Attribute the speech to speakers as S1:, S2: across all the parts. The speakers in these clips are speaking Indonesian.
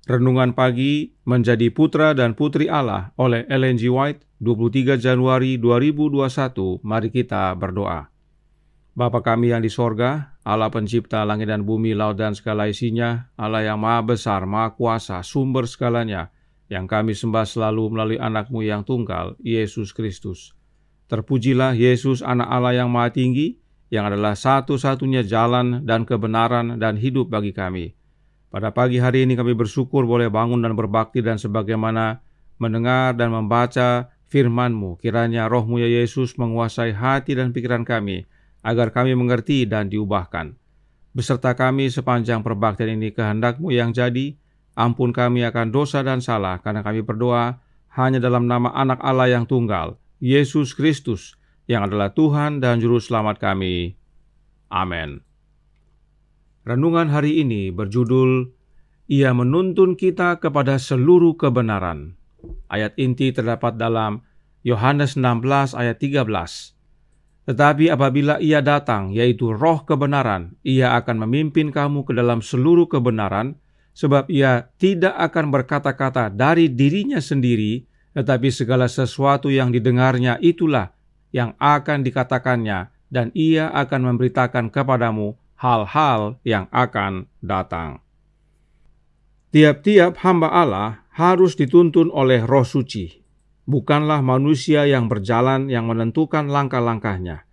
S1: Renungan Pagi Menjadi Putra dan Putri Allah oleh Ellen G. White, 23 Januari 2021. Mari kita berdoa. Bapa kami yang di sorga, Allah pencipta langit dan bumi, laut dan segala isinya, Allah yang maha besar, maha kuasa, sumber segalanya, yang kami sembah selalu melalui anak-Mu yang tunggal, Yesus Kristus. Terpujilah Yesus, anak Allah yang maha tinggi, yang adalah satu-satunya jalan dan kebenaran dan hidup bagi kami. Pada pagi hari ini kami bersyukur boleh bangun dan berbakti dan sebagaimana mendengar dan membaca firman-Mu. Kiranya Roh-Mu ya Yesus menguasai hati dan pikiran kami, agar kami mengerti dan diubahkan. Beserta kami sepanjang perbaktian ini, kehendak-Mu yang jadi. Ampun kami akan dosa dan salah, karena kami berdoa hanya dalam nama anak Allah yang tunggal, Yesus Kristus, yang adalah Tuhan dan Juru Selamat kami. Amin. Renungan hari ini berjudul, Ia menuntun kita kepada seluruh kebenaran. Ayat inti terdapat dalam Yohanes 16 ayat 13. Tetapi apabila Ia datang, yaitu Roh kebenaran, Ia akan memimpin kamu ke dalam seluruh kebenaran, sebab Ia tidak akan berkata-kata dari dirinya sendiri, tetapi segala sesuatu yang didengarnya itulah yang akan dikatakannya, dan Ia akan memberitakan kepadamu hal-hal yang akan datang. Tiap-tiap hamba Allah harus dituntun oleh Roh Suci. Bukanlah manusia yang berjalan yang menentukan langkah-langkahnya.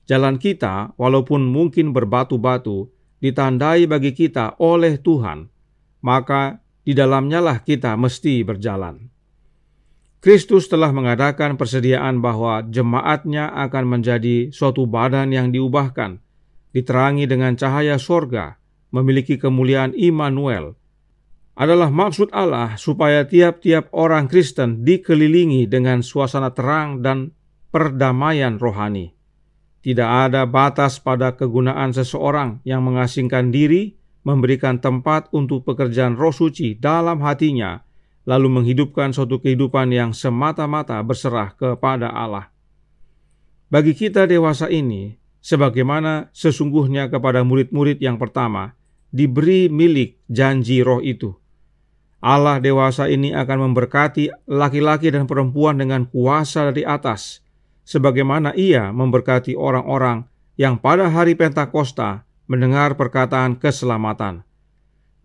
S1: Jalan kita, walaupun mungkin berbatu-batu, ditandai bagi kita oleh Tuhan, maka di dalamnya lah kita mesti berjalan. Kristus telah mengadakan persediaan bahwa jemaatnya akan menjadi suatu badan yang diubahkan, diterangi dengan cahaya sorga, memiliki kemuliaan Immanuel. Adalah maksud Allah supaya tiap-tiap orang Kristen dikelilingi dengan suasana terang dan perdamaian rohani. Tidak ada batas pada kegunaan seseorang yang mengasingkan diri, memberikan tempat untuk pekerjaan Roh Suci dalam hatinya, lalu menghidupkan suatu kehidupan yang semata-mata berserah kepada Allah. Bagi kita dewasa ini, sebagaimana sesungguhnya kepada murid-murid yang pertama, diberi milik janji Roh itu. Allah dewasa ini akan memberkati laki-laki dan perempuan dengan kuasa dari atas, sebagaimana Ia memberkati orang-orang yang pada hari Pentakosta mendengar perkataan keselamatan.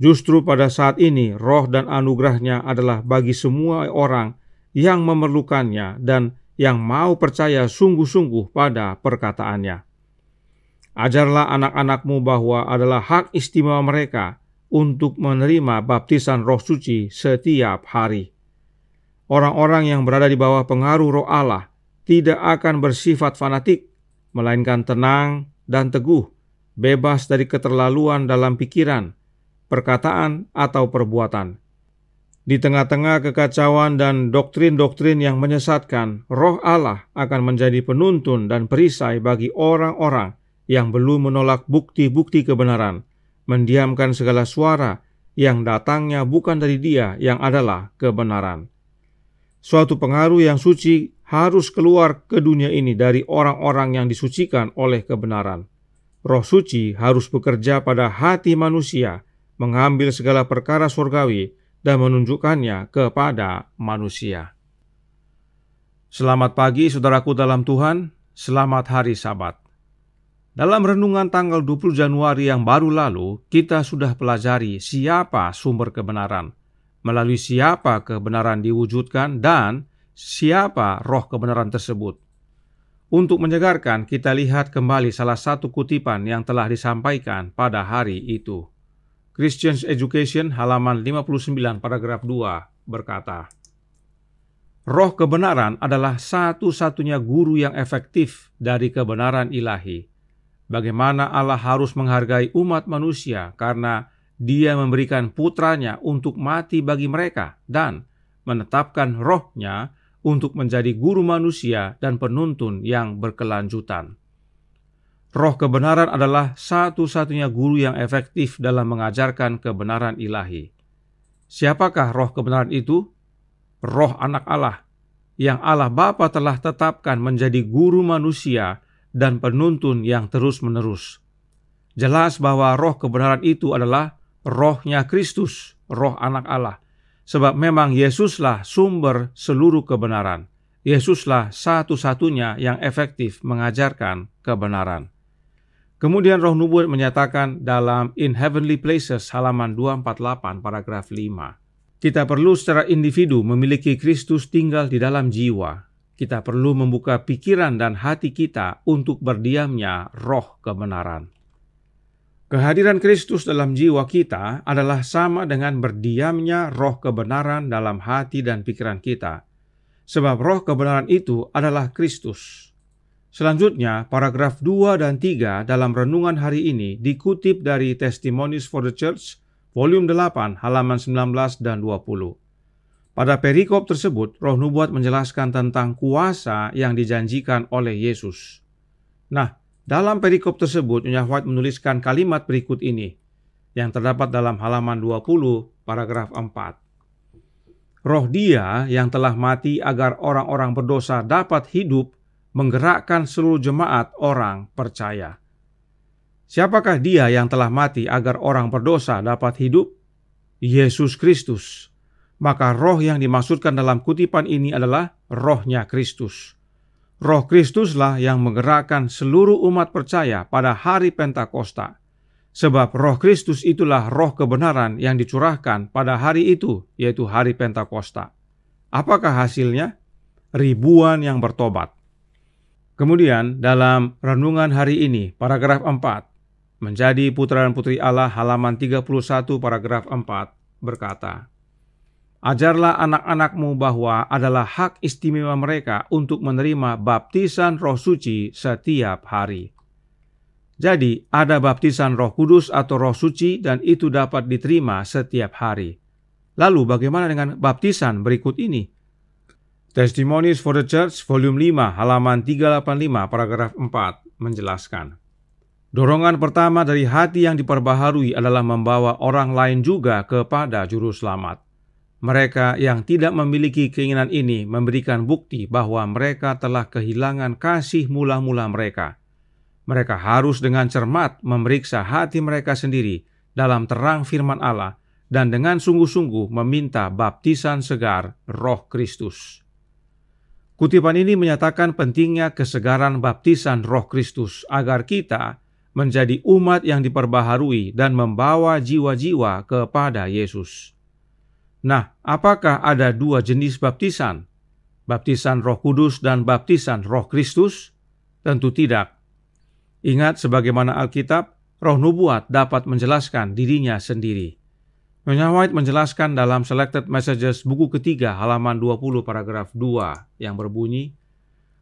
S1: Justru pada saat ini, Roh dan anugerah-Nya adalah bagi semua orang yang memerlukannya dan yang mau percaya sungguh-sungguh pada perkataannya. Ajarlah anak-anak-Mu bahwa adalah hak istimewa mereka untuk menerima baptisan Roh Suci setiap hari. Orang-orang yang berada di bawah pengaruh Roh Allah tidak akan bersifat fanatik, melainkan tenang dan teguh, bebas dari keterlaluan dalam pikiran, perkataan, atau perbuatan. Di tengah-tengah kekacauan dan doktrin-doktrin yang menyesatkan, Roh Allah akan menjadi penuntun dan perisai bagi orang-orang yang belum menolak bukti-bukti kebenaran, mendiamkan segala suara yang datangnya bukan dari Dia yang adalah kebenaran. Suatu pengaruh yang suci harus keluar ke dunia ini dari orang-orang yang disucikan oleh kebenaran. Roh Suci harus bekerja pada hati manusia, mengambil segala perkara surgawi dan menunjukkannya kepada manusia. Selamat pagi saudaraku dalam Tuhan, selamat hari Sabat. Dalam renungan tanggal 20 Januari yang baru lalu, kita sudah pelajari siapa sumber kebenaran, melalui siapa kebenaran diwujudkan, dan siapa roh kebenaran tersebut. Untuk menyegarkan, kita lihat kembali salah satu kutipan yang telah disampaikan pada hari itu. Christian Education halaman 59 paragraf 2 berkata, Roh kebenaran adalah satu-satunya guru yang efektif dari kebenaran ilahi. Bagaimana Allah harus menghargai umat manusia karena Dia memberikan putranya untuk mati bagi mereka dan menetapkan Roh-Nya untuk menjadi guru manusia dan penuntun yang berkelanjutan. Roh kebenaran adalah satu-satunya guru yang efektif dalam mengajarkan kebenaran ilahi. Siapakah roh kebenaran itu? Roh anak Allah, yang Allah Bapa telah tetapkan menjadi guru manusia dan penuntun yang terus-menerus. Jelas bahwa roh kebenaran itu adalah rohnya Kristus, roh anak Allah. Sebab memang Yesuslah sumber seluruh kebenaran. Yesuslah satu-satunya yang efektif mengajarkan kebenaran. Kemudian roh nubuat menyatakan dalam In Heavenly Places halaman 248 paragraf 5. Kita perlu secara individu memiliki Kristus tinggal di dalam jiwa. Kita perlu membuka pikiran dan hati kita untuk berdiamnya roh kebenaran. Kehadiran Kristus dalam jiwa kita adalah sama dengan berdiamnya roh kebenaran dalam hati dan pikiran kita. Sebab roh kebenaran itu adalah Kristus. Selanjutnya, paragraf 2 dan 3 dalam renungan hari ini dikutip dari Testimonies for the Church, volume 8, halaman 19 dan 20. Pada perikop tersebut, roh nubuat menjelaskan tentang kuasa yang dijanjikan oleh Yesus. Nah, dalam perikop tersebut, Nyonya White menuliskan kalimat berikut ini, yang terdapat dalam halaman 20, paragraf 4. Roh Dia yang telah mati agar orang-orang berdosa dapat hidup, menggerakkan seluruh jemaat orang percaya. Siapakah Dia yang telah mati agar orang berdosa dapat hidup? Yesus Kristus. Maka roh yang dimaksudkan dalam kutipan ini adalah rohnya Kristus. Roh Kristuslah yang menggerakkan seluruh umat percaya pada hari Pentakosta. Sebab roh Kristus itulah roh kebenaran yang dicurahkan pada hari itu, yaitu hari Pentakosta. Apakah hasilnya? Ribuan yang bertobat. Kemudian dalam renungan hari ini, paragraf 4, menjadi putra dan putri Allah halaman 31 paragraf 4 berkata, ajarlah anak-anakmu bahwa adalah hak istimewa mereka untuk menerima baptisan Roh Suci setiap hari. Jadi ada baptisan Roh Kudus atau Roh Suci dan itu dapat diterima setiap hari. Lalu bagaimana dengan baptisan berikut ini? Testimonies for the Church, volume 5, halaman 385, paragraf 4, menjelaskan. Dorongan pertama dari hati yang diperbaharui adalah membawa orang lain juga kepada Juru Selamat. Mereka yang tidak memiliki keinginan ini memberikan bukti bahwa mereka telah kehilangan kasih mula-mula mereka. Mereka harus dengan cermat memeriksa hati mereka sendiri dalam terang firman Allah dan dengan sungguh-sungguh meminta baptisan segar Roh Kristus. Kutipan ini menyatakan pentingnya kesegaran baptisan Roh Kristus agar kita menjadi umat yang diperbaharui dan membawa jiwa-jiwa kepada Yesus. Nah, apakah ada dua jenis baptisan? Baptisan Roh Kudus dan baptisan Roh Kristus? Tentu tidak. Ingat sebagaimana Alkitab, roh nubuat dapat menjelaskan dirinya sendiri. Nyonya White menjelaskan dalam Selected Messages buku ketiga halaman 20 paragraf 2 yang berbunyi,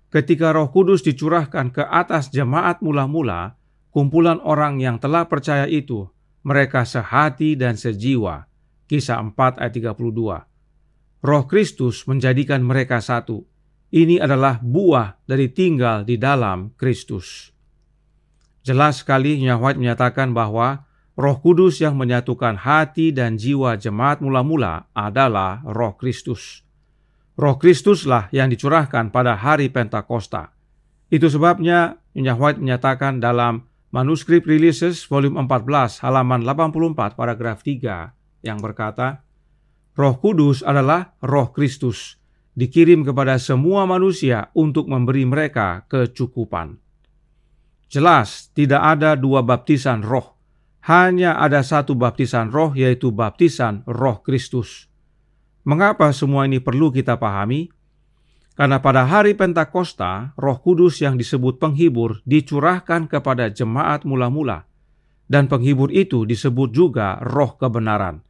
S1: ketika Roh Kudus dicurahkan ke atas jemaat mula-mula, kumpulan orang yang telah percaya itu, mereka sehati dan sejiwa. Kisah 4 ayat 32. Roh Kristus menjadikan mereka satu. Ini adalah buah dari tinggal di dalam Kristus. Jelas sekali Nyonya White menyatakan bahwa Roh Kudus yang menyatukan hati dan jiwa jemaat mula-mula adalah Roh Kristus. Roh Kristuslah yang dicurahkan pada hari Pentakosta. Itu sebabnya Nyonya White menyatakan dalam Manuskrip Releases volume 14 halaman 84 paragraf 3 yang berkata, Roh Kudus adalah Roh Kristus, dikirim kepada semua manusia untuk memberi mereka kecukupan. Jelas tidak ada dua baptisan roh. Hanya ada satu baptisan roh, yaitu baptisan Roh Kristus. Mengapa semua ini perlu kita pahami? Karena pada hari Pentakosta, Roh Kudus yang disebut penghibur dicurahkan kepada jemaat mula-mula. Dan penghibur itu disebut juga Roh kebenaran.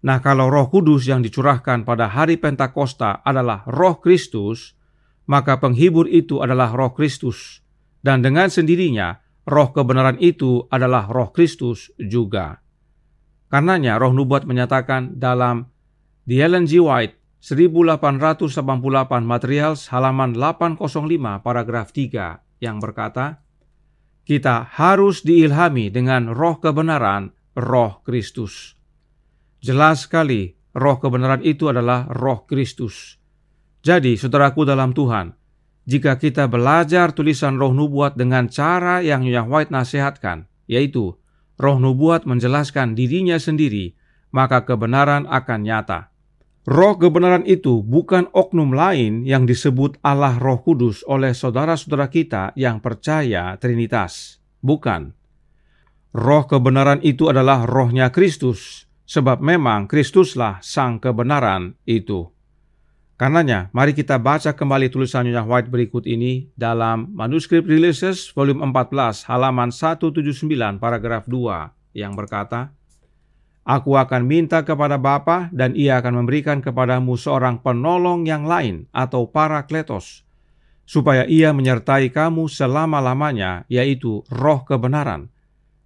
S1: Nah, kalau Roh Kudus yang dicurahkan pada hari Pentakosta adalah Roh Kristus, maka penghibur itu adalah Roh Kristus. Dan dengan sendirinya, Roh kebenaran itu adalah Roh Kristus juga. Karenanya roh nubuat menyatakan dalam The Ellen G. White 1888 Materials halaman 805 paragraf 3 yang berkata, kita harus diilhami dengan roh kebenaran, Roh Kristus. Jelas sekali, roh kebenaran itu adalah Roh Kristus. Jadi, saudaraku dalam Tuhan, jika kita belajar tulisan roh nubuat dengan cara yang Nyonya White nasihatkan, yaitu Roh nubuat menjelaskan dirinya sendiri, maka kebenaran akan nyata. Roh kebenaran itu bukan oknum lain yang disebut Allah Roh Kudus oleh saudara-saudara kita yang percaya Trinitas. Bukan. Roh kebenaran itu adalah rohnya Kristus, sebab memang Kristuslah sang kebenaran itu. Karenanya, mari kita baca kembali tulisan Nyonya White berikut ini dalam manuskrip Releases volume 14 halaman 179 paragraf 2 yang berkata, Aku akan minta kepada Bapa dan Ia akan memberikan kepadamu seorang penolong yang lain atau Parakletos, supaya Ia menyertai kamu selama-lamanya, yaitu Roh kebenaran.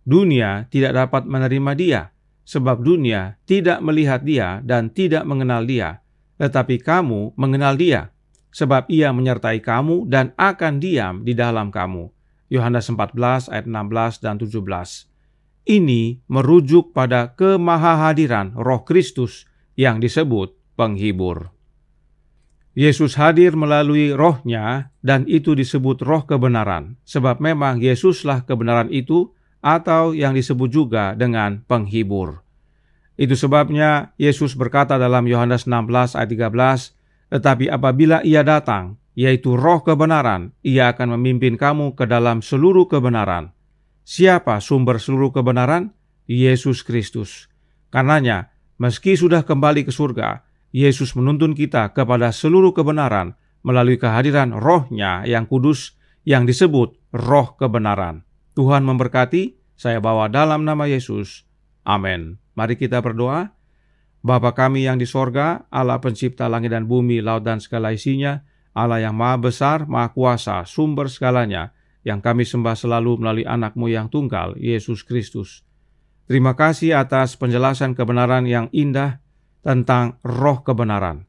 S1: Dunia tidak dapat menerima Dia, sebab dunia tidak melihat Dia dan tidak mengenal Dia, tetapi kamu mengenal Dia, sebab Ia menyertai kamu dan akan diam di dalam kamu. Yohanes 14 ayat 16 dan 17. Ini merujuk pada kemahahadiran Roh Kristus yang disebut penghibur. Yesus hadir melalui Roh-Nya dan itu disebut Roh kebenaran, sebab memang Yesuslah kebenaran itu atau yang disebut juga dengan penghibur. Itu sebabnya Yesus berkata dalam Yohanes 16 ayat 13, Tetapi apabila Ia datang, yaitu Roh kebenaran, Ia akan memimpin kamu ke dalam seluruh kebenaran. Siapa sumber seluruh kebenaran? Yesus Kristus. Karenanya, meski sudah kembali ke surga, Yesus menuntun kita kepada seluruh kebenaran melalui kehadiran Roh-Nya yang kudus yang disebut Roh kebenaran. Tuhan memberkati, saya bawa dalam nama Yesus. Amin. Mari kita berdoa. Bapa kami yang di sorga, Allah pencipta langit dan bumi, laut dan segala isinya, Allah yang maha besar, maha kuasa, sumber segalanya, yang kami sembah selalu melalui anak-Mu yang tunggal, Yesus Kristus. Terima kasih atas penjelasan kebenaran yang indah tentang Roh kebenaran.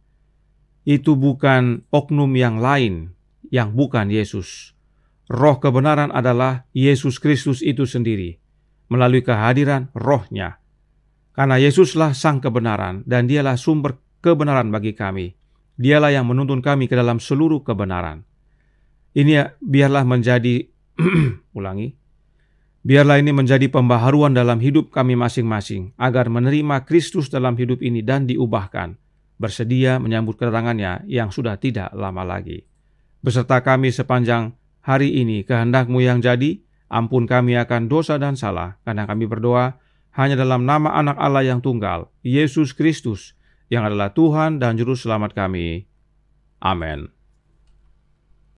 S1: Itu bukan oknum yang lain, yang bukan Yesus. Roh kebenaran adalah Yesus Kristus itu sendiri, melalui kehadiran Roh-Nya. Karena Yesuslah sang kebenaran, dan Dialah sumber kebenaran bagi kami. Dialah yang menuntun kami ke dalam seluruh kebenaran. Ini biarlah menjadi biarlah ini menjadi pembaharuan dalam hidup kami masing-masing, agar menerima Kristus dalam hidup ini dan diubahkan, bersedia menyambut kedatangannya yang sudah tidak lama lagi. Beserta kami sepanjang hari ini, kehendak-Mu yang jadi, ampun kami akan dosa dan salah, karena kami berdoa hanya dalam nama Anak Allah yang tunggal, Yesus Kristus, yang adalah Tuhan dan Juru Selamat kami. Amin.